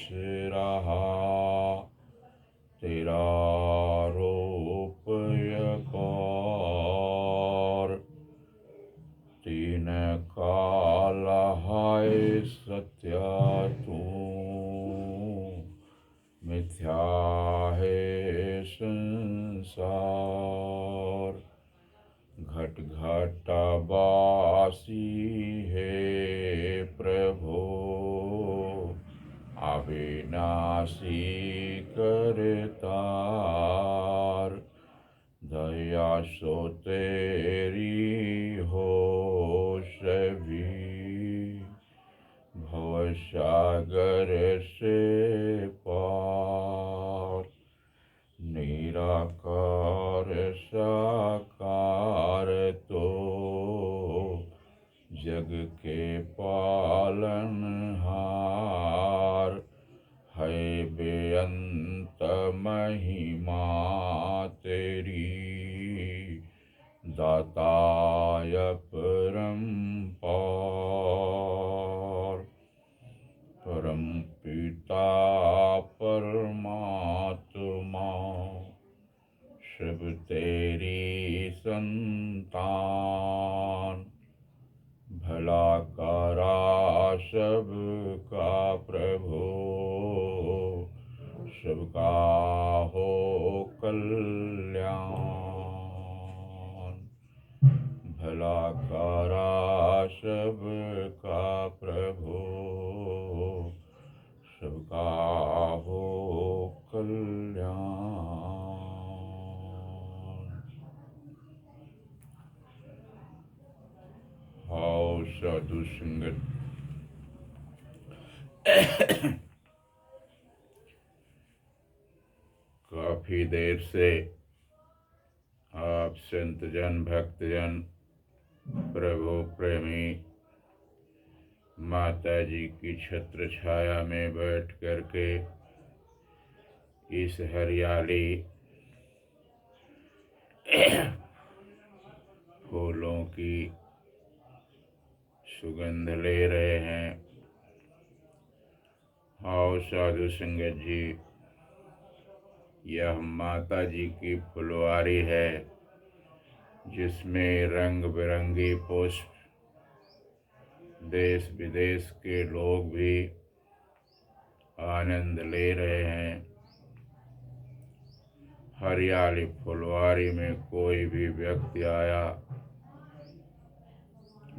रहा, तेरा रूप यकार। तीन काल है सत्य तू, मिथ्या है संसार। घट घट वासी है प्रभु, अविनाशी करतार। दया सो तेरी हो सभी, भव सागर से पार। निराकार साकार तो, जग के पालनहार। है बेअंत महिमा तेरी, दाताय परम्पार। परम पिता परमात्मा, सब तेरी संतान। भला करा सबका प्रभु, सबका हो कल्याण। भला करा सबका प्रभु, सबका हो कल्याण। हाउ साधु संगत। काफी देर से आप संतजन भक्तजन प्रभु प्रेमी माता जी की छत्र छाया में बैठ करके इस हरियाली फूलों की सुगंध ले रहे हैं। आओ साधु संगत जी, यह माता जी की फुलवारी है, जिसमें रंग बिरंगी पुष्प देश विदेश के लोग भी आनंद ले रहे हैं। हरियाली फुलवारी में कोई भी व्यक्ति आया,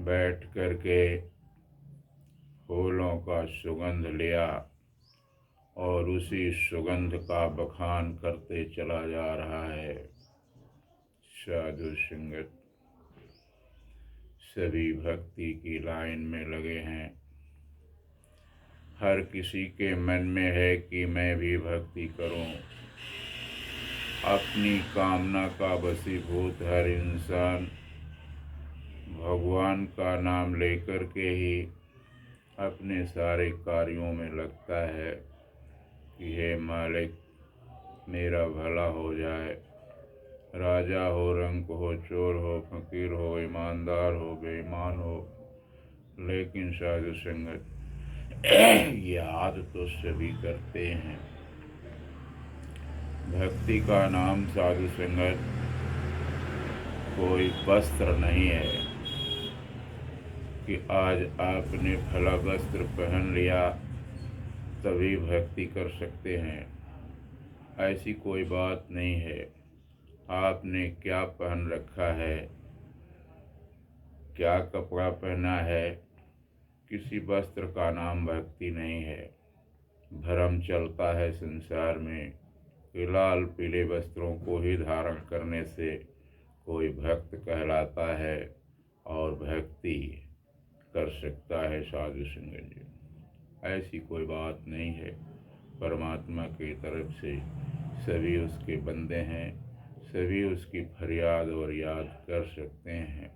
बैठ करके फूलों का सुगंध लिया और उसी सुगंध का बखान करते चला जा रहा है। साधु संगत सभी भक्ति की लाइन में लगे हैं। हर किसी के मन में है कि मैं भी भक्ति करूं। अपनी कामना का वशीभूत हर इंसान भगवान का नाम लेकर के ही अपने सारे कार्यों में लगता है कि हे मालिक, मेरा भला हो जाए। राजा हो, रंक हो, चोर हो, फकीर हो, ईमानदार हो, बेईमान हो, लेकिन साधु संगत याद तो सभी करते हैं। भक्ति का नाम साधु संगत कोई वस्त्र नहीं है कि आज आपने फला वस्त्र पहन लिया तभी भक्ति कर सकते हैं। ऐसी कोई बात नहीं है। आपने क्या पहन रखा है, क्या कपड़ा पहना है, किसी वस्त्र का नाम भक्ति नहीं है। भ्रम चलता है संसार में कि लाल पीले वस्त्रों को ही धारण करने से कोई भक्त कहलाता है और भक्ति कर सकता है। साधु संगत जी, ऐसी कोई बात नहीं है। परमात्मा की तरफ से सभी उसके बंदे हैं, सभी उसकी फरियाद और याद कर सकते हैं।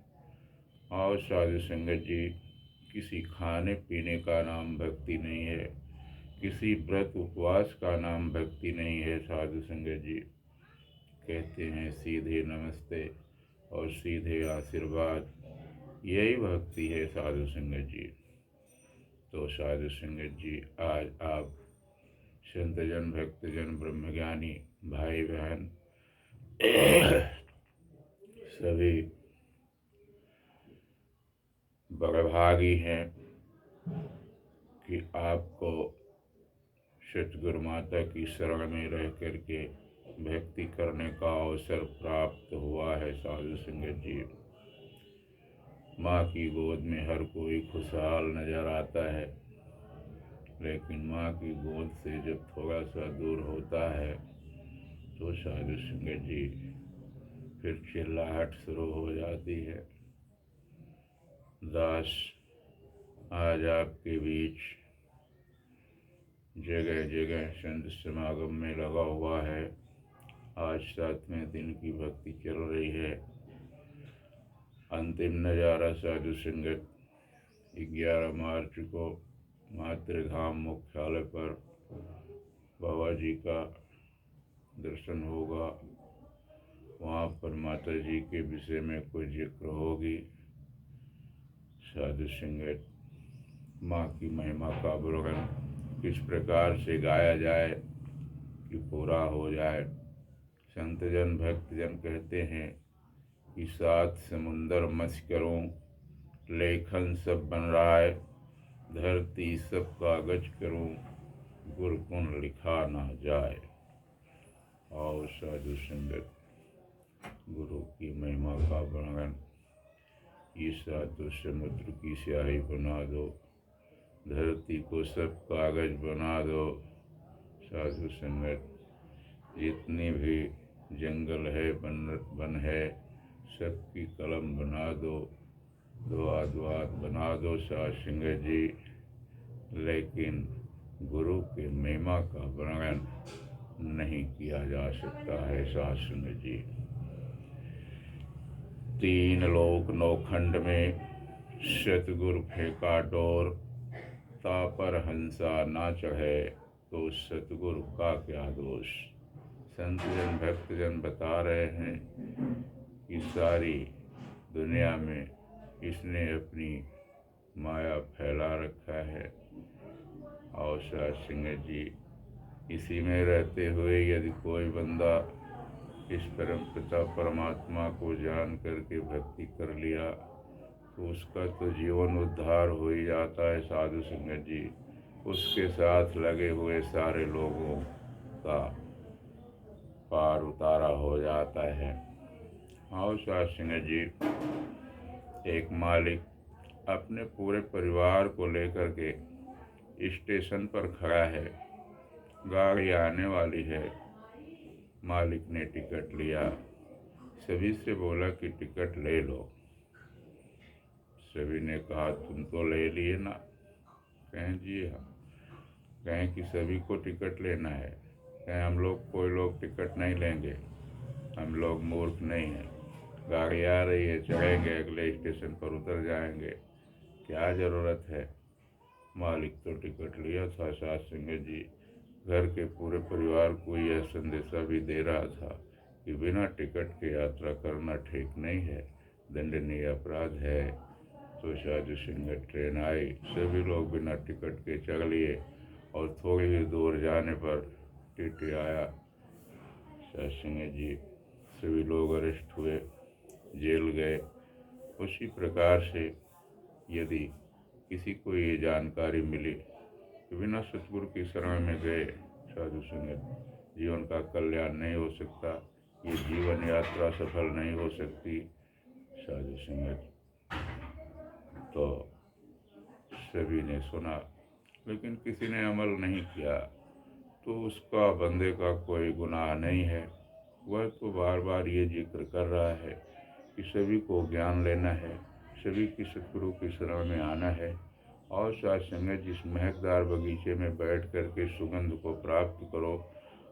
और साधु संगत जी, किसी खाने पीने का नाम भक्ति नहीं है, किसी व्रत उपवास का नाम भक्ति नहीं है। साधु संगत जी कहते हैं सीधे नमस्ते और सीधे आशीर्वाद, यही भक्ति है। साधु संगत जी तो साधु संगत जी, आज आप संतजन भक्तजन ब्रह्मज्ञानी भाई बहन सभी बड़भागी हैं कि आपको सतगुरु माता की शरण में रह करके भक्ति करने का अवसर प्राप्त हुआ है। साधु संगत जी, माँ की गोद में हर कोई खुशहाल नजर आता है, लेकिन माँ की गोद से जब थोड़ा सा दूर होता है तो साधु संगत जी फिर चिल्लाहट शुरू हो जाती है। दास आज आपके बीच जगह जगह संत समागम में लगा हुआ है। आज 7वें दिन की भक्ति चल रही है। अंतिम नज़ारा साधु संगत 11 मार्च को मातृधाम मुख्यालय पर बाबा जी का दर्शन होगा। वहाँ पर माता जी के विषय में कोई जिक्र होगी। साधु संगत, माँ की महिमा का वर्णन किस प्रकार से गाया जाए कि पूरा हो जाए। संतजन भक्तजन कहते हैं कि 7 समुंदर मछ करूं, लेखन सब बन रहा है, धरती सब कागज करूं, गुरकुन लिखा ना जाए। और साधु संगत, गुरु की महिमा का वर्णन, ईसा तो समुद्र की स्याही बना दो, धरती को सब कागज बना दो। साधु संगत, जितनी भी जंगल है वन है, सबकी कलम बना दो, द्वाद बना दो साधु संगत जी, लेकिन गुरु के महिमा का वर्णन नहीं किया जा सकता है। साधु संगत जी, 3 लोक 9 खंड में सतगुरु फेंका डोर, तापर हंसा ना चढ़े तो सतगुरु का क्या दोष। संतजन भक्तजन बता रहे हैं कि सारी दुनिया में इसने अपनी माया फैला रखा है। और साधु संगत जी, इसी में रहते हुए यदि कोई बंदा इस परम पिता परमात्मा को जान करके भक्ति कर लिया तो उसका तो जीवन उद्धार हो ही जाता है। साधु संगत जी, उसके साथ लगे हुए सारे लोगों का पार उतारा हो जाता है। और साधु संगत जी, एक मालिक अपने पूरे परिवार को लेकर के स्टेशन पर खड़ा है, गाड़ी आने वाली है। मालिक ने टिकट लिया, सभी से बोला कि टिकट ले लो। सभी ने कहा तुम तो ले लिए ना। कहें जी हाँ। कहें कि सभी को टिकट लेना है। कहें हम लोग कोई लोग टिकट नहीं लेंगे, हम लोग मूर्ख नहीं हैं। गाड़ी आ रही है, चढ़ेंगे, अगले स्टेशन पर उतर जाएंगे, क्या ज़रूरत है। मालिक तो टिकट लिया था। साधु संगत जी, घर के पूरे परिवार को यह संदेशा भी दे रहा था कि बिना टिकट के यात्रा करना ठीक नहीं है, दंडनीय अपराध है। तो साधु संगत ट्रेन आई, सभी लोग बिना टिकट के चढ़ लिए और थोड़ी ही दूर जाने पर टीटी आया। साधु संगत जी, सभी लोग अरेस्ट हुए, जेल गए। उसी प्रकार से यदि किसी को ये जानकारी मिली कि बिना सतगुरु की शरण में गए साधु संगत जीवन का कल्याण नहीं हो सकता, ये जीवन यात्रा सफल नहीं हो सकती। साधु संगत, तो सभी ने सुना लेकिन किसी ने अमल नहीं किया, तो उसका बंदे का कोई गुनाह नहीं है। वह तो बार बार ये जिक्र कर रहा है कि सभी को ज्ञान लेना है, सभी की सतगुरु की शरण में आना है। और साधु संगत, जिस महकदार बगीचे में बैठ कर के सुगंध को प्राप्त करो,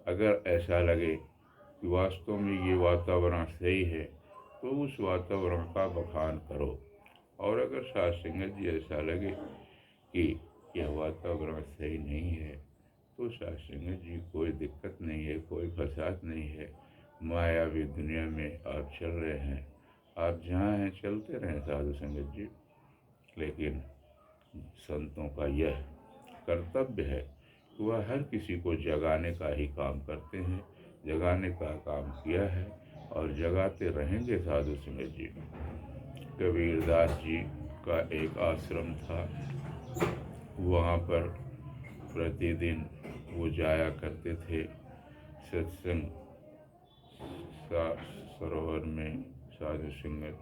अगर ऐसा लगे कि वास्तव में ये वातावरण सही है तो उस वातावरण का बखान करो। और अगर साधु संगत जी ऐसा लगे कि यह वातावरण सही नहीं है तो साधु संगत जी कोई दिक्कत नहीं है, कोई फसाद नहीं है। मायावी दुनिया में आप चल रहे हैं, आप जहाँ हैं चलते रहें साधु संगत जी, लेकिन संतों का यह कर्तव्य है तो वह हर किसी को जगाने का ही काम करते हैं, जगाने का काम किया है और जगाते रहेंगे। साधु संगत जी, कबीरदास जी का एक आश्रम था, वहाँ पर प्रतिदिन वो जाया करते थे सत्संग सरोवर में। साधु संगत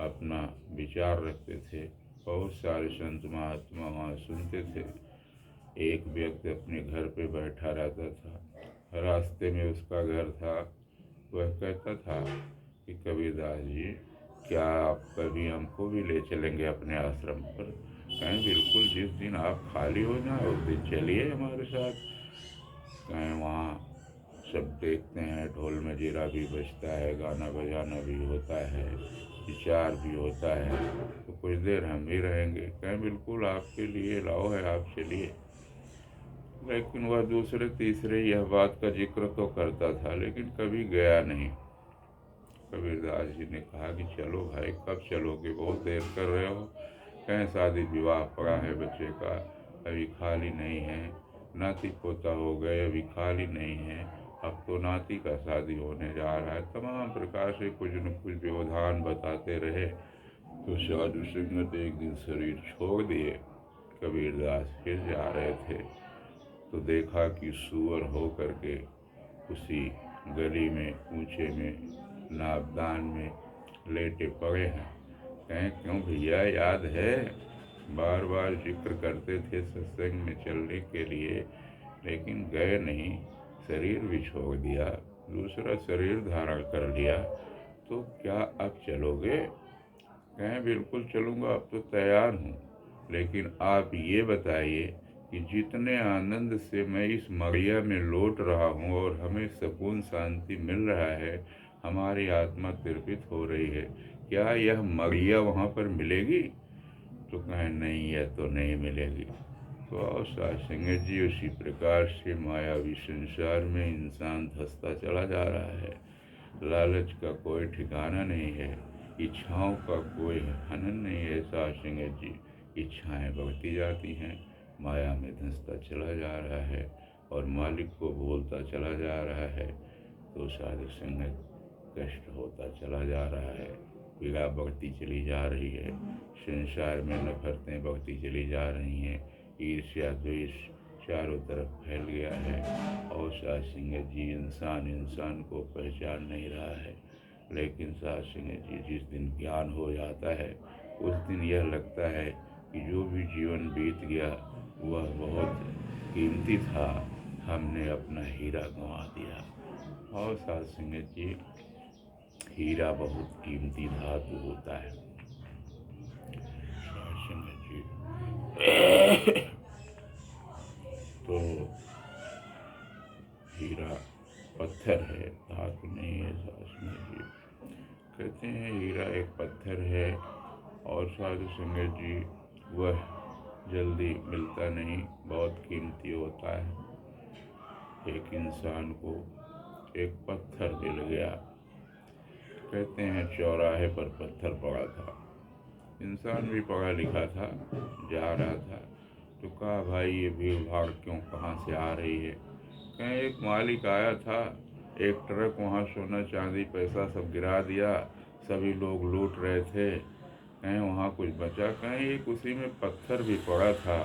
अपना विचार रखते थे, बहुत सारे संत महात्मा वहाँ सुनते थे। एक व्यक्ति अपने घर पे बैठा रहता था, रास्ते में उसका घर था। वह कहता था कि कबीरदास जी, क्या आप कभी हमको भी ले चलेंगे अपने आश्रम पर? कहें बिल्कुल, जिस दिन आप खाली हो जाए उस दिन चलिए हमारे साथ। कहें वहाँ सब देखते हैं, ढोल मजीरा भी बजता है, गाना बजाना भी होता है, विचार भी होता है, तो कुछ देर हम भी रहेंगे। कहें बिल्कुल, आपके लिए लाओ है, आप चलिए। लेकिन वह दूसरे तीसरे यह बात का जिक्र तो करता था, लेकिन कभी गया नहीं। कबीरदास जी ने कहा कि चलो भाई, कब चलोगे, बहुत देर कर रहे हो। कहें शादी विवाह पड़ा है बच्चे का, अभी खाली नहीं है, नाती पोता हो गए, अभी खाली नहीं है, अब तो नाती का शादी होने जा रहा है। तमाम प्रकार से कुछ न कुछ व्यवधान बताते रहे। तो साधु संगत एक दिन शरीर छोड़ दिए। कबीरदास फिर जा रहे थे तो देखा कि सूअर हो करके उसी गली में ऊंचे में नाबदान में लेटे पड़े हैं। कहें क्यों भैया, याद है? बार बार जिक्र करते थे सत्संग में चलने के लिए, लेकिन गए नहीं, शरीर भी छोड़ दिया, दूसरा शरीर धारण कर लिया, तो क्या अब चलोगे? कहें बिल्कुल चलूँगा, अब तो तैयार हूँ, लेकिन आप ये बताइए कि जितने आनंद से मैं इस मड़िया में लौट रहा हूँ और हमें सुकून शांति मिल रहा है, हमारी आत्मा तृप्त हो रही है, क्या यह मड़िया वहाँ पर मिलेगी? तो कहें नहीं, यह तो नहीं मिलेगी। तो और साथ संगत जी, उसी प्रकार से मायावी संसार में इंसान धंसता चला जा रहा है। लालच का कोई ठिकाना नहीं है, इच्छाओं का कोई हनन नहीं है। साथ संगत जी, इच्छाएं बढ़ती जाती हैं, माया में धंसता चला जा रहा है और मालिक को भूलता चला जा रहा है। तो साधु संगत कष्ट होता चला जा रहा है, पीड़ा बढ़ती चली जा रही है, संसार में नफरतें बढ़ती चली जा रही हैं, ईर्ष्या द्वेष चारों तरफ फैल गया है। और साथ संगत जी, इंसान इंसान को पहचान नहीं रहा है। लेकिन साथ संगत जी, जिस दिन ज्ञान हो जाता है उस दिन यह लगता है कि जो भी जीवन बीत गया वह बहुत कीमती था, हमने अपना हीरा गंवा दिया। और साथ संगत जी, हीरा बहुत कीमती धातु होता है। साथ संगत जी, तो हीरा पत्थर है, धातु नहीं है। साथ संगत जी कहते हैं हीरा एक पत्थर है, और साधु संगत जी वह जल्दी मिलता नहीं, बहुत कीमती होता है। एक इंसान को एक पत्थर मिल गया, कहते हैं चौराहे पर पत्थर पड़ा था, इंसान भी पढ़ा लिखा था, जा रहा था, तो कहा भाई ये भीड़ भाड़ क्यों, कहाँ से आ रही है? कहीं एक मालिक आया था, एक ट्रक वहाँ सोना चांदी पैसा सब गिरा दिया, सभी लोग लूट रहे थे, कहीं वहाँ कुछ बचा? कहीं एक उसी में पत्थर भी पड़ा था,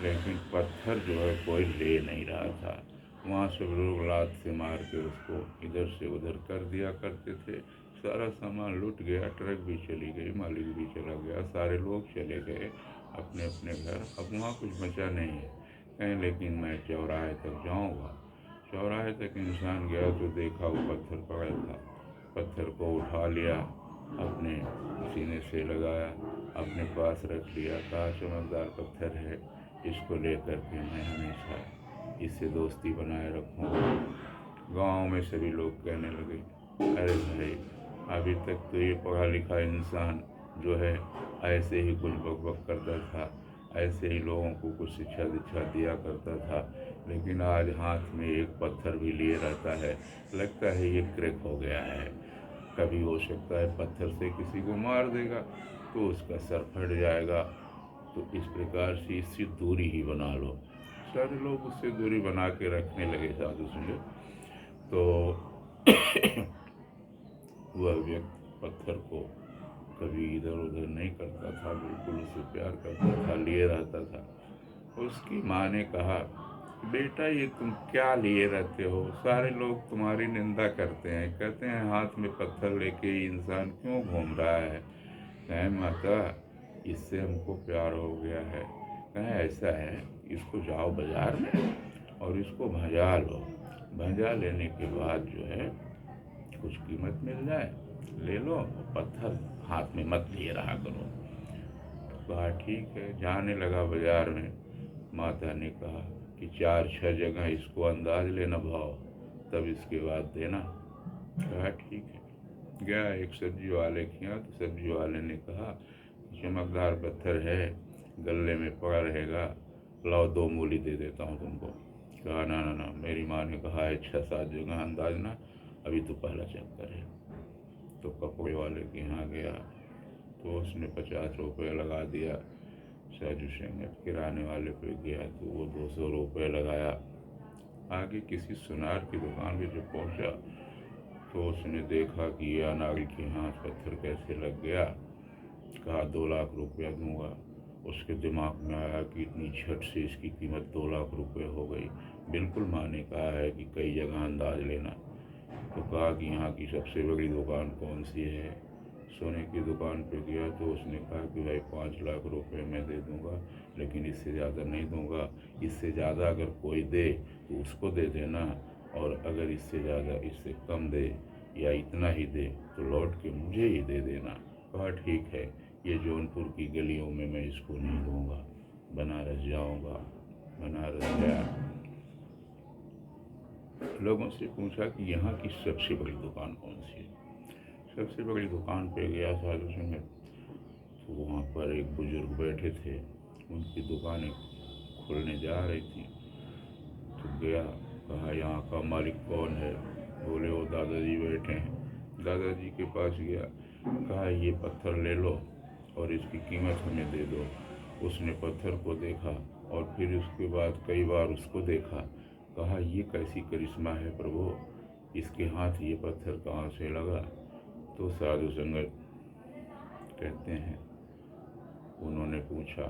लेकिन पत्थर जो है कोई ले नहीं रहा था। वहाँ सब लोग लात से मार के उसको इधर से उधर कर दिया करते थे। सारा सामान लूट गया, ट्रक भी चली गई, मालिक भी चला गया, सारे लोग चले गए अपने अपने घर। अब वहाँ कुछ बचा नहीं है। कहीं लेकिन मैं चौराहे तक जाऊँगा। चौराहे तक इंसान गया तो देखा वो पत्थर पड़ा था, पत्थर को उठा लिया, अपने सीने से लगाया, अपने पास रख लिया, कहा चमकदार पत्थर है, इसको लेकर के मैं हमेशा इससे दोस्ती बनाए रखूँगा। गाँव में सभी लोग कहने लगे, अरे भाई, अभी तक तो ये पढ़ा लिखा इंसान जो है ऐसे ही कुछ बकबक करता था, ऐसे ही लोगों को कुछ शिक्षा दीक्षा दिया करता था, लेकिन आज हाथ में एक पत्थर भी लिए रहता है, लगता है ये क्रैक हो गया है, कभी हो सकता है पत्थर से किसी को मार देगा तो उसका सर फट जाएगा। तो इस प्रकार से इससे दूरी ही बना लो। सारे लोग उससे दूरी बना के रखने लगे साधु संगत। तो वह व्यक्ति पत्थर को कभी इधर उधर नहीं करता था, बिल्कुल उसे प्यार करता था, लिए रहता था। उसकी माँ ने कहा, बेटा ये तुम क्या लिए रहते हो, सारे लोग तुम्हारी निंदा करते हैं, कहते हैं हाथ में पत्थर लेके इंसान क्यों घूम रहा है। कहें माता इससे हमको प्यार हो गया है। कहें ऐसा है, इसको जाओ बाजार में और इसको भंजा लो, भंजा लेने के बाद जो है कुछ कीमत मिल जाए ले लो, पत्थर हाथ में मत लिए रहा करो। कहा ठीक है। जाने लगा बाजार में। माता ने कहा कि 4-6 जगह इसको अंदाज लेना भाव, तब इसके बाद देना। कहा ठीक है। गया एक सब्जी वाले के यहाँ, तो सब्जी वाले ने कहा चमकदार पत्थर है, गले में पड़ा रहेगा, लाओ 2 मूली दे देता हूँ तुमको। कहा ना ना ना, मेरी माँ ने कहा है 6-7 जगह अंदाज ना, अभी तो पहला चक्कर है। तो कपड़े वाले के यहाँ गया तो उसने 50 रुपये लगा दिया। साधु संगत किराने वाले पे गया तो वो 200 रुपये लगाया। आगे किसी सुनार की दुकान पे जब पहुंचा तो उसने देखा कि ये अनाड़ी के हाथ पत्थर कैसे लग गया। कहा 2 लाख रुपया दूंगा। उसके दिमाग में आया कि इतनी झट से इसकी कीमत 2 लाख रुपये हो गई। बिल्कुल माँ ने कहा है कि कई जगह अंदाज लेना। तो कहा कि यहाँ की सबसे बड़ी दुकान कौन सी है। सोने की दुकान पे गया तो उसने कहा कि भाई 5 लाख रुपए मैं दे दूंगा, लेकिन इससे ज़्यादा नहीं दूंगा। इससे ज़्यादा अगर कोई दे तो उसको दे देना, और अगर इससे ज़्यादा इससे कम दे या इतना ही दे तो लौट के मुझे ही दे देना। कहा ठीक है, ये जौनपुर की गलियों में मैं इसको नहीं दूंगा, बनारस जाऊंगा। बनारस गया, लोगों से पूछा कि यहाँ की सबसे बड़ी दुकान कौन सी है। सबसे बड़ी दुकान पे गया साधु संगत, तो वहाँ पर एक बुजुर्ग बैठे थे, उनकी दुकानें खुलने जा रही थी। तो गया, कहा यहाँ का मालिक कौन है। बोले वो दादाजी बैठे हैं। दादाजी के पास गया, कहा ये पत्थर ले लो और इसकी कीमत हमें दे दो। उसने पत्थर को देखा और फिर उसके बाद कई बार उसको देखा। कहा ये कैसी करिश्मा है प्रभु, इसके हाथ ये पत्थर कहाँ से लगा। तो साधु संगत कहते हैं, उन्होंने पूछा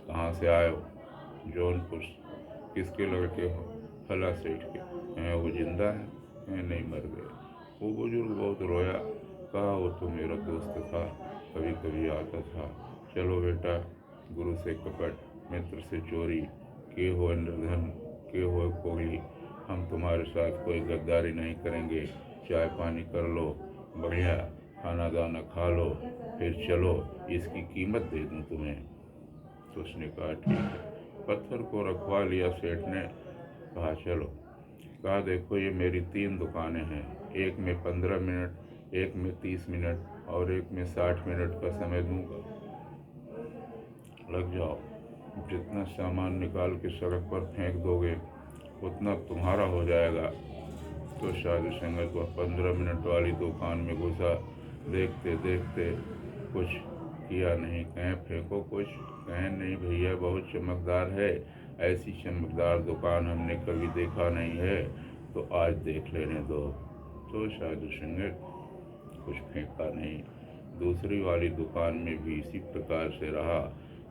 कहाँ से आए हो। जौनपुर। किसके लड़के हो। फला सेठ के। वो जिंदा है। नहीं, मर गए। वो बुजुर्ग बहुत रोया। कहा वो तो मेरा दोस्त था, कभी कभी आता था। चलो बेटा, गुरु से कपट, मित्र से चोरी, के हो निर्धन, के हो कोगली, हम तुम्हारे साथ कोई गद्दारी नहीं करेंगे। चाय पानी कर लो, बढ़िया खाना दाना खा लो, फिर चलो, इसकी कीमत दे दूं तुम्हें। तो उसने कहा ठीक है। पत्थर को रखवा लिया सेठ ने। कहा चलो। कहा देखो ये मेरी 3 दुकानें हैं, एक में 15 मिनट, एक में 30 मिनट और एक में 60 मिनट का समय दूंगा, लग जाओ। जितना सामान निकाल के सड़क पर फेंक दोगे उतना तुम्हारा हो जाएगा। तो साधु संगत वह 15 मिनट वाली दुकान में घुसा। देखते देखते कुछ किया नहीं। कहें फेंको कुछ। कहें नहीं भैया, बहुत चमकदार है, ऐसी चमकदार दुकान हमने कभी देखा नहीं है, तो आज देख लेने दो। तो साधु संगत कुछ फेंका नहीं। दूसरी वाली दुकान में भी इसी प्रकार से रहा।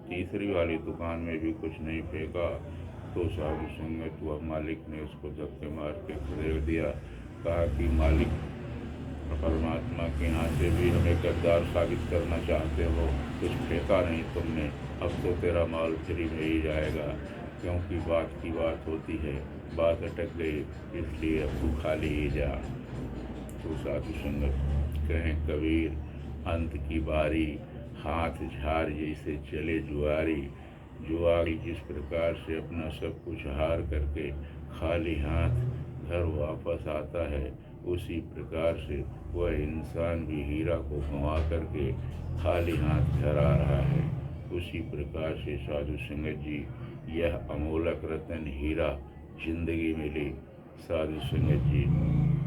तीसरी वाली दुकान में भी कुछ नहीं फेंका। तो साधु संगत वह मालिक ने उसको धक्के मार के खदेड़ दिया। कहा कि मालिक परमात्मा के यहाँ से भी हमें गद्दार साबित करना चाहते हो, कुछ फेंका नहीं तुमने, अब तो तेरा माल फ्री में ही जाएगा। क्योंकि बात की बात होती है, बात अटक गई, इसलिए अब तू खाली ही जा। तो साधु संगत कहें कबीर, अंत की बारी, हाथ झार जैसे चले जुआरी। जुआरी जिस प्रकार से अपना सब कुछ हार करके खाली हाथ घर वापस आता है, उसी प्रकार से वह इंसान भी हीरा को गंवा करके खाली हाथ घर आ रहा है। उसी प्रकार से साधु संगत जी, यह अमोलक रतन हीरा जिंदगी मिली। साधु संगत जी,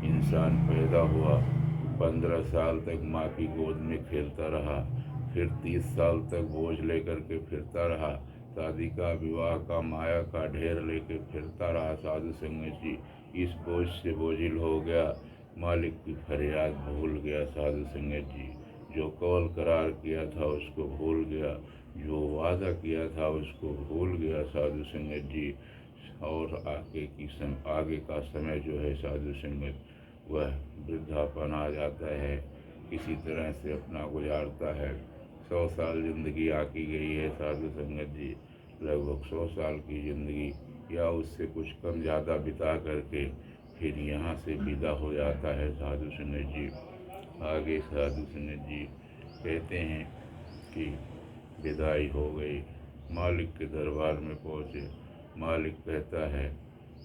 इंसान पैदा हुआ, 15 साल तक माँ की गोद में खेलता रहा, फिर 30 साल तक बोझ लेकर के फिरता रहा, शादी का, विवाह का, माया का ढेर लेके फिरता रहा साधु संगत जी। इस बोझ से बोझिल हो गया, मालिक की फरियाद भूल गया साधु संगत जी। जो कौल करार किया था उसको भूल गया, जो वादा किया था उसको भूल गया साधु संगत जी। और आगे का समय जो है साधु संगत, वह वृद्धापन आ जाता है, किसी तरह से अपना गुजारता है। 100 साल ज़िंदगी आकी गई है साधु संगत जी, लगभग 100 साल की ज़िंदगी या उससे कुछ कम ज़्यादा बिता करके फिर यहाँ से विदा हो जाता है साधु संगत जी। आगे साधु संगत जी कहते हैं कि विदाई हो गई, मालिक के दरबार में पहुँचे। मालिक कहता है,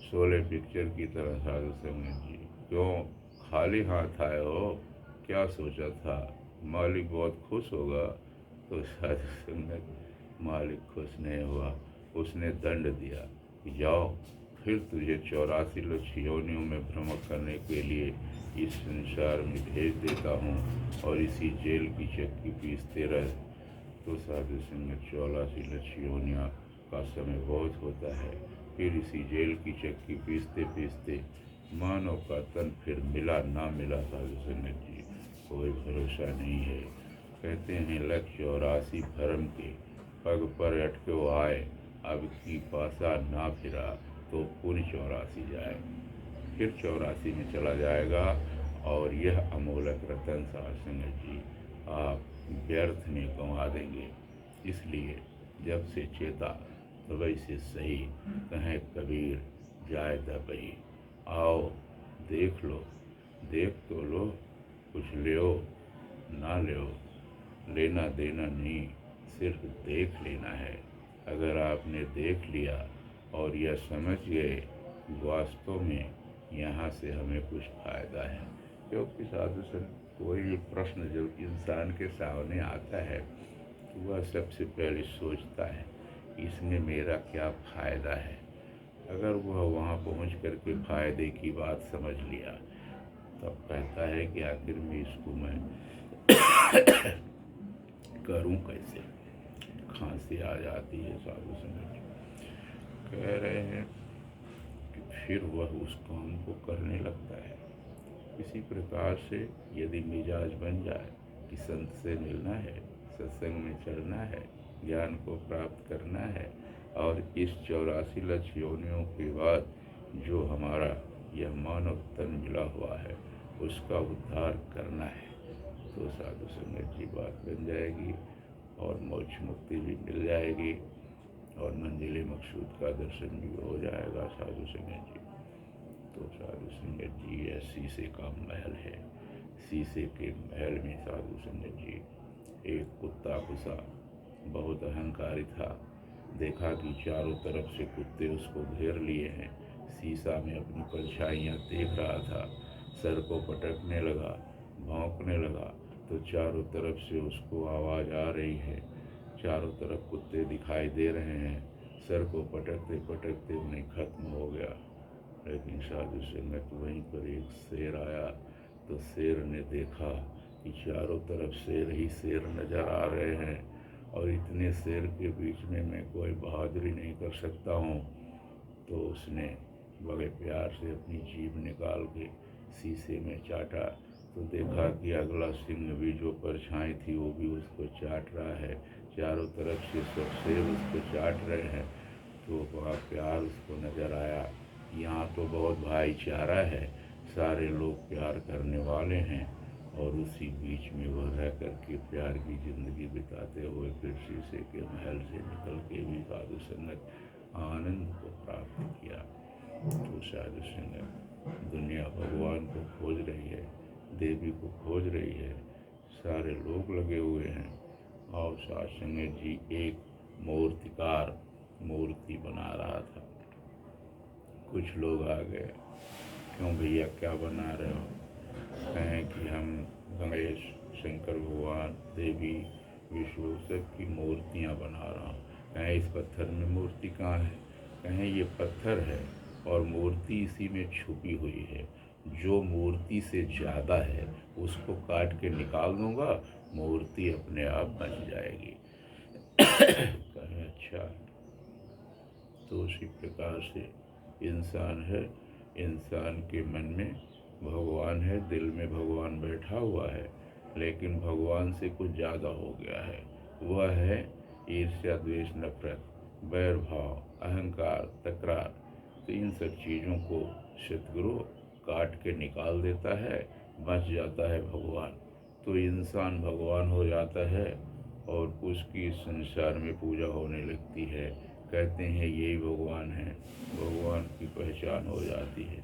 शोले पिक्चर की तरह साधु संगत जी, क्यों खाली हाथ आए हो, क्या सोचा था? मालिक बहुत खुश होगा। तो साधु संगत, मालिक खुश नहीं हुआ, उसने दंड दिया कि जाओ, फिर तुझे 84 लक्ष योनियों में भ्रमण करने के लिए इस संसार में भेज देता हूँ और इसी जेल की चक्की पीसते रह। तो साधु संगत 84 लक्ष योनियाँ का समय बहुत होता है। फिर इसी जेल की चक्की पीसते पीसते मानव का तन फिर मिला ना मिला साधु संगत जी, कोई भरोसा नहीं है। कहते हैं लक्ष्य 84 भरम के, पग पर अटके आए, अब की पासा ना फिरा, तो पुण्य 84 जाए। फिर 84 में चला जाएगा। और यह अमोलक रतन साधु संगत जी आप व्यर्थ में गंवा देंगे। इसलिए जब से चेता तबई से सही, कहें कबीर जाए दबई। आओ देख लो, देख तो लो, कुछ ले ना ले, लेना देना नहीं, सिर्फ देख लेना है। अगर आपने देख लिया और यह समझ गए वास्तव में यहाँ से हमें कुछ फ़ायदा है। क्योंकि साधु संत कोई भी प्रश्न जब इंसान के सामने आता है तो वह सबसे पहले सोचता है इसमें मेरा क्या फ़ायदा है। अगर वह वहाँ पहुँच करके फ़ायदे की बात समझ लिया तब कहता है कि आखिर में इसको मैं करूं कैसे। खांसी आ जाती है साधु संगत, कह रहे हैं कि फिर वह उस काम को करने लगता है। इसी प्रकार से यदि मिजाज बन जाए कि संत से मिलना है, सत्संग में चलना है, ज्ञान को प्राप्त करना है और इस 84 लक्ष योनियों के बाद जो हमारा यह मानव तन मिला हुआ है उसका उद्धार करना है, तो साधु संगत जी बात बन जाएगी और मोक्ष मुक्ति भी मिल जाएगी और मंजिल मकसूद का दर्शन भी हो जाएगा साधु संगत जी। तो साधु संगत जी यह शीशे का महल है। शीशे के महल में साधु संगत जी एक कुत्ता घुसा, बहुत अहंकारी था। देखा कि चारों तरफ से कुत्ते उसको घेर लिए हैं। शीशा में अपनी परछाइयाँ देख रहा था, सर को पटकने लगा, भौंकने लगा तो चारों तरफ से उसको आवाज़ आ रही है। चारों तरफ कुत्ते दिखाई दे रहे हैं, सर को पटकते पटकते उन्हें खत्म हो गया। लेकिन साधु संगत वहीं पर एक शेर आया तो शेर ने देखा कि चारों तरफ शेर ही शेर नज़र आ रहे हैं और इतने शेर के बीच में मैं कोई बहादुरी नहीं कर सकता हूँ। तो उसने बड़े प्यार से अपनी जीभ निकाल के शीशे में चाटा तो देखा कि अगला सिंह भी जो परछाई थी वो भी उसको चाट रहा है। चारों तरफ से सब शेर उसको चाट रहे हैं। तो बड़ा प्यार उसको नज़र आया। यहाँ तो बहुत भाईचारा है, सारे लोग प्यार करने वाले हैं। और उसी बीच में वह रह करके प्यार की ज़िंदगी बिताते हुए फिर शीशे के महल से निकल के भी साधु संगत आनंद को प्राप्त किया। तो साधु संगत दुनिया भगवान को खोज रही है, देवी को खोज रही है, सारे लोग लगे हुए हैं। और साधु संगत जी एक मूर्तिकार मूर्ति बना रहा था। कुछ लोग आ गए, क्यों भैया क्या बना रहे हो? कहें कि हम गणेश, शंकर भगवान, देवी, विष्णु सब की मूर्तियाँ बना रहा हूँ। कहें इस पत्थर में मूर्ति कहाँ है? कहें ये पत्थर है और मूर्ति इसी में छुपी हुई है। जो मूर्ति से ज़्यादा है उसको काट के निकाल दूँगा, मूर्ति अपने आप बन जाएगी। कहें अच्छा। तो उसी प्रकार से इंसान है, इंसान के मन में भगवान है, दिल में भगवान बैठा हुआ है, लेकिन भगवान से कुछ ज़्यादा हो गया है। वह है ईर्ष्या, द्वेष, नफरत, बैर भाव, अहंकार, तकरार। तो इन सब चीज़ों को सतगुरु काट के निकाल देता है, बच जाता है भगवान। तो इंसान भगवान हो जाता है और उसकी संसार में पूजा होने लगती है। कहते हैं यही भगवान है, भगवान की पहचान हो जाती है।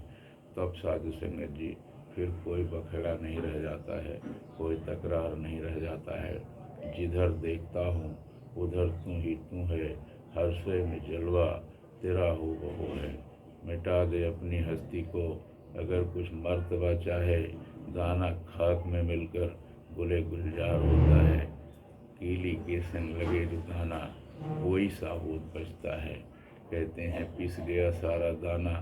तब साधु संगत जी फिर कोई बखेड़ा नहीं रह जाता है, कोई तकरार नहीं रह जाता है। जिधर देखता हूँ उधर तू है, हर शय में जलवा तेरा हो बहू है। मिटा दे अपनी हस्ती को, अगर कुछ मर्तबा चाहे, दाना खाक में मिलकर गुले गुलजार होता है। कीली के संग लगे जो दाना, वही साबुत बचता है। कहते हैं पिस गया सारा दाना,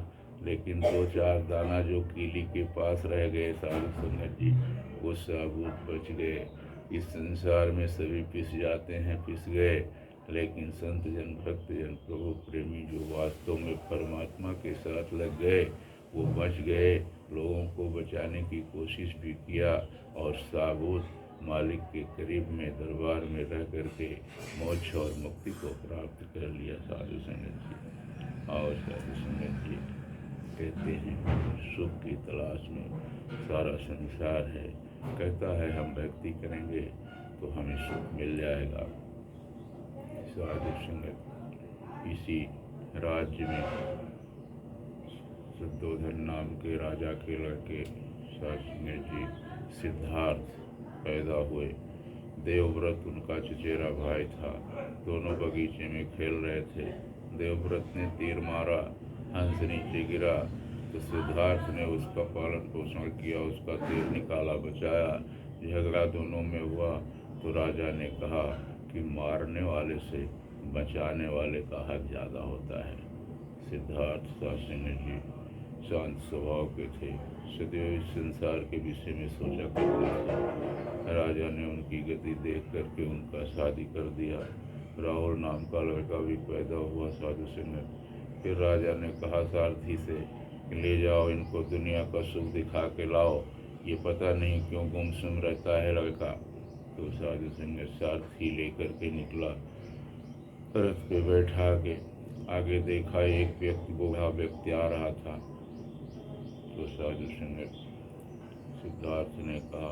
लेकिन दो चार दाना जो कीली के पास रह गए साधु संगत जी, वो साबुत बच गए। इस संसार में सभी पिस जाते हैं, पिस गए, लेकिन संत जन, भक्त जन, प्रभु प्रेमी जो वास्तव में परमात्मा के साथ लग गए, वो बच गए। लोगों को बचाने की कोशिश भी किया और साबुत मालिक के करीब में, दरबार में रह करके मोक्ष और मुक्ति को प्राप्त कर लिया साधु संगत जी। और साधु संगत जी कहते हैं सुख की तलाश में सारा संसार है। कहता है हम भक्ति करेंगे तो हमें सुख मिल जाएगा। साधु संगत इसी राज्य में शुद्धोधन नाम के राजा के लड़के साधु संगत जी सिद्धार्थ पैदा हुए। देवव्रत उनका चचेरा भाई था। दोनों बगीचे में खेल रहे थे। देवव्रत ने तीर मारा, हंस नीचे गिरा, तो सिद्धार्थ ने उसका पालन पोषण किया, उसका तीर निकाला, बचाया। झगड़ा दोनों में हुआ तो राजा ने कहा कि मारने वाले से बचाने वाले का हक ज़्यादा होता है। सिद्धार्थ साधु जी शांत स्वभाव के थे, सदैव इस संसार के विषय में सोचा करते थे। राजा ने उनकी गति देख करके उनका शादी कर दिया। राहुल नाम का लड़का भी पैदा हुआ साधु संगत। फिर राजा ने कहा सारथी से कि ले जाओ इनको, दुनिया का सुख दिखा के लाओ, ये पता नहीं क्यों गुमसुम रहता है लड़का। तो साधु संगत सारथी लेकर के निकला, रथ पे बैठा के आगे देखा एक व्यक्ति, बूढ़ा व्यक्ति आ रहा था। तो साधु संगत सिद्धार्थ ने कहा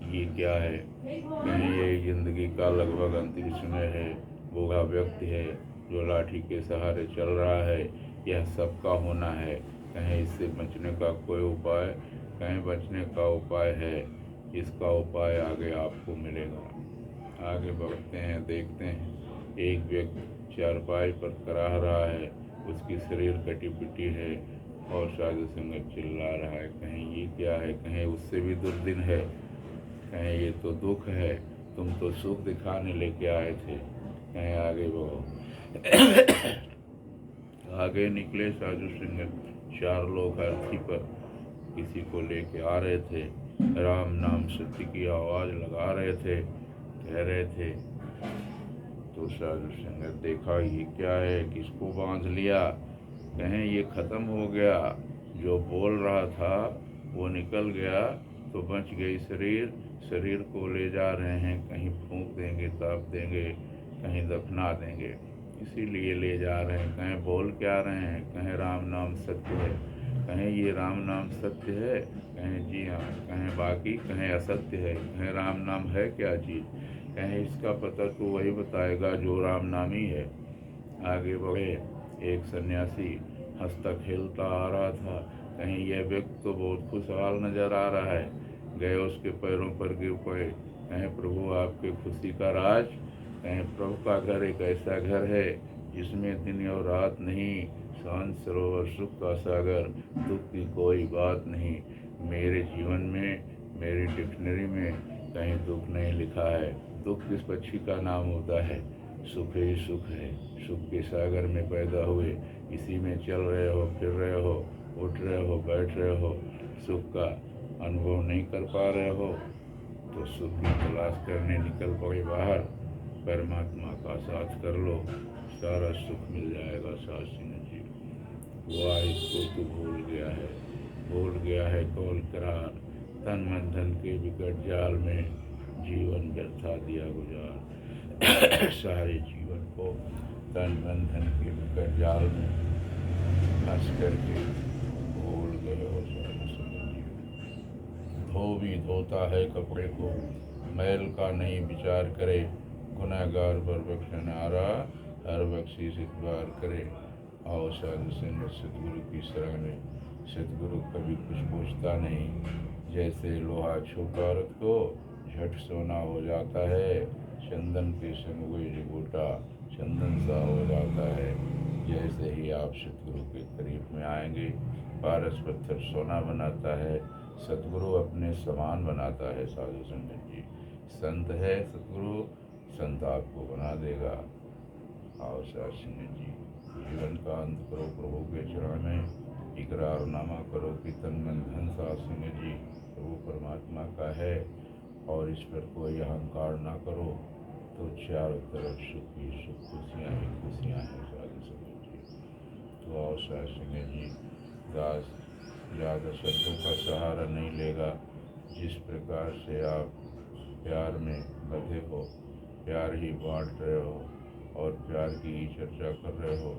ये क्या है? कहीं ये जिंदगी का लगभग अंतिम समय है, बूढ़ा व्यक्ति है जो लाठी के सहारे चल रहा है, यह सबका होना है, कहीं इससे बचने का कोई उपाय? कहीं बचने का उपाय है, इसका उपाय आगे आपको मिलेगा। आगे बढ़ते हैं, देखते हैं एक व्यक्ति चारपाई पर कराह रहा है, उसकी शरीर कटी पिटी है और साधु संगत चिल्ला रहा है कहीं ये क्या है, कहीं उससे भी दुर्दिन है, कहीं ये तो दुख है, तुम तो सुख दिखाने लेके आए थे, कहीं आगे बढ़ो। आगे निकले साधु संगत, चार लोग हाथी पर किसी को लेके आ रहे थे, राम नाम सत्य की आवाज़ लगा रहे थे, कह रहे थे। तो साधु संगत देखा ये क्या है, किसको बांध लिया, कहें ये ख़त्म हो गया, जो बोल रहा था वो निकल गया तो बच गई शरीर, शरीर को ले जा रहे हैं, कहीं फूंक देंगे, ताप देंगे, कहीं दफना देंगे, इसीलिए ले जा रहे हैं। कहें बोल क्या रहे हैं, कहें राम नाम सत्य है, कहें ये राम नाम सत्य है, कहें जी हाँ, कहें बाकी कहें असत्य है, कहें राम नाम है क्या चीज़, कहें इसका पता तो वही बताएगा जो राम नाम ही है। आगे बढ़े, एक सन्यासी हंसता खेलता आ रहा था, कहीं यह व्यक्ति तो बहुत खुशहाल नजर आ रहा है, गए उसके पैरों पर गिर पड़े, कहें प्रभु आपके खुशी का राज, कहें प्रभु का घर एक ऐसा घर है जिसमें दिन और रात नहीं, शांत सरोवर सुख का सागर, दुख की कोई बात नहीं, मेरे जीवन में, मेरी डिक्शनरी में कहीं दुख नहीं लिखा है। दुख किस पक्षी का नाम होता है, सुख ही सुख है, सुख के सागर में पैदा हुए, इसी में चल रहे हो, फिर रहे हो, उठ रहे हो, बैठ रहे हो, सुख का अनुभव नहीं कर पा रहे हो तो सुख की तलाश करने निकल पड़े बाहर, परमात्मा का साथ कर लो, सारा सुख मिल जाएगा। सास सिंह जी, हुआ इसको तू भूल गया है कौल करार, तन मन धन के विकट जाल में जीवन व्यर्था दिया गुजार। सारे जीवन को तन मन धन के विकट जाल में फंस करके भूल गए हो सारे समय जीवन। धो भी धोता है कपड़े को, मैल का नहीं विचार करे, गुनहगार पर बख्शन आ रहा, हर बख्शीश इतबार करे। आओ साधु संग सतगुरु की शरण में, सतगुरु कभी कुछ पूछता नहीं, जैसे लोहा छूता रथ को झट सोना हो जाता है, चंदन के संग वही रिगोटा चंदन सा हो जाता है। जैसे ही आप सतगुरु के करीब में आएंगे, पारस पत्थर सोना बनाता है, सतगुरु अपने समान बनाता है। साधु संगत जी, संत है सतगुरु, संत आपको बना देगा। आओ साधु संगत जी, जीवन का अंत करो प्रभु के चरण में, इकरारनामा करो कि तन मन धन। साधु संगत जी, प्रभु परमात्मा का है और इस पर कोई अहंकार ना करो, तो चारों तरफ सुख ही सुख, खुशियाँ ही खुशियाँ हैं। साधु संगत जी, तो आओ साधु संगत जी, दास ज़्यादा शब्दों का सहारा नहीं लेगा। जिस प्रकार से आप प्यार में बंधे हो, प्यार ही बांट रहे हो और प्यार की ही चर्चा कर रहे हो,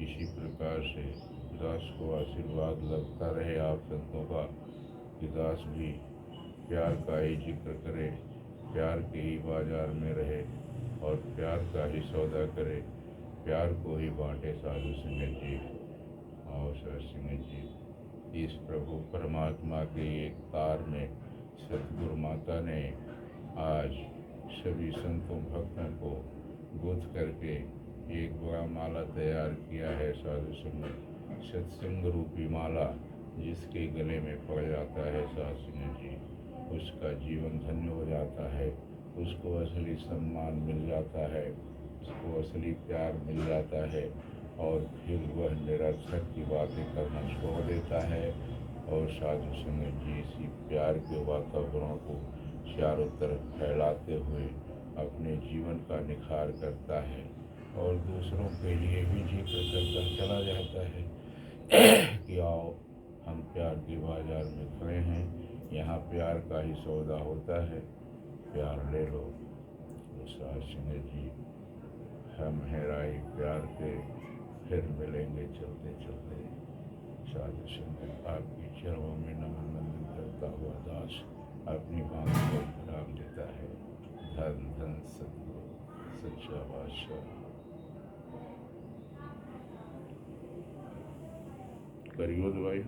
इसी प्रकार से दास को आशीर्वाद लगता रहे आप संतों का कि दास भी प्यार का ही जिक्र करे, प्यार के ही बाजार में रहे और प्यार का ही सौदा करे, प्यार को ही बांटे। साधु संगत जी, और साधु संगत जी, इस प्रभु परमात्मा के एक तार में सतगुरु माता ने आज सभी संतों भक्तों को गुंथ करके एक बड़ा माला तैयार किया है। साधु संगत, सत्संग रूपी माला जिसके गले में पड़ जाता है साधु संगत जी, उसका जीवन धन्य हो जाता है, उसको असली सम्मान मिल जाता है, उसको असली प्यार मिल जाता है और फिर वह निरर्थक की बातें करना छोड़ देता है और साधु संगत जी इसी प्यार के वातावरण को चारों तरफ फैलाते हुए अपने जीवन का निखार करता है और दूसरों के लिए भी जिक्र करता चला जाता है कि आओ हम प्यार के बाजार में खड़े हैं, यहाँ प्यार का ही सौदा होता है, प्यार ले लो। तो साधु संगत जी, हम हैं राही प्यार के, फिर मिलेंगे चलते चलते। साधु संगत, आपके चरणों में नमन वंदन करता हुआ दास अपनी बात को विराम देता है। धन धन सतगुरु सच्चा बादशाह। करियो दवाई।